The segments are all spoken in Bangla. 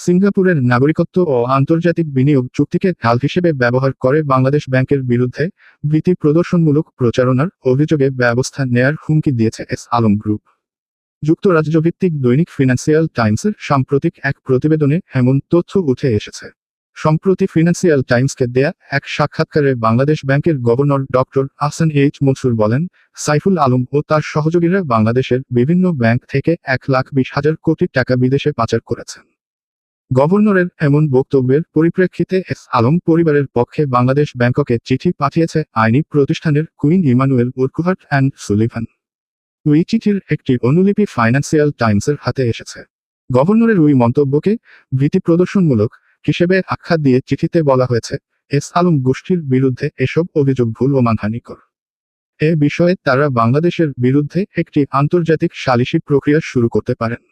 সিঙ্গাপুরের নাগরিকত্ব ও আন্তর্জাতিক বিনিয়োগ চুক্তিকে ঢাল হিসেবে ব্যবহার করে বাংলাদেশ ব্যাংকের বিরুদ্ধে ভীতি প্রদর্শনমূলক প্রচারণার অভিযোগে ব্যবস্থা নেয়ার হুমকি দিয়েছে এস আলম গ্রুপ। যুক্তরাজ্যভিত্তিক দৈনিক ফিনান্সিয়াল টাইমসের সাম্প্রতিক এক প্রতিবেদনে এমন তথ্য উঠে এসেছে। সম্প্রতি ফিনান্সিয়াল টাইমসকে দেয়া এক সাক্ষাৎকারে বাংলাদেশ ব্যাংকের governor doctor Ahsan H Mansur বলেন, সাইফুল আলম ও তার সহযোগীরা বাংলাদেশের বিভিন্ন ব্যাংক থেকে 1,20,000 কোটি টাকা বিদেশে পাচার করেছেন। গভর্নরের এমন বক্তব্যের পরিপ্রেক্ষিতে এস আলম পরিবারের পক্ষে বাংলাদেশ ব্যাংককে চিঠি পাঠিয়েছে আইনি প্রতিষ্ঠানের Quinn Emanuel Urquhart and Sullivan. ওই চিঠির একটি অনুলিপি ফাইন্যান্সিয়াল টাইমসের হাতে এসেছে। গভর্নরের ওই মন্তব্যকে ভীতি প্রদর্শনমূলক হিসেবে আখ্যা দিয়ে চিঠিতে বলা হয়েছে, এস আলম গোষ্ঠীর বিরুদ্ধে এসব অভিযোগ ভুল ও মানহানিকর। এ বিষয়ে তারা বাংলাদেশের বিরুদ্ধে একটি আন্তর্জাতিক সালিসি প্রক্রিয়া শুরু করতে পারেন।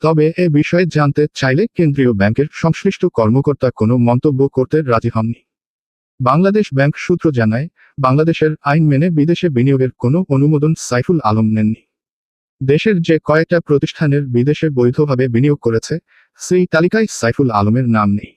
তবে এ বিষয়ে জানতে চাইলে কেন্দ্রীয় ব্যাংকের সংশ্লিষ্ট কর্মকর্তা কোনো মন্তব্য করতে রাজি হননি। বাংলাদেশ ব্যাংক সূত্র জানায়, বাংলাদেশের আইন মেনে বিদেশে বিনিয়োগের কোনো অনুমোদন সাইফুল আলম নেননি। দেশের যে কয়েকটা প্রতিষ্ঠানের বিদেশে বৈধভাবে বিনিয়োগ করেছে, সেই তালিকায় সাইফুল আলমের নাম নেই।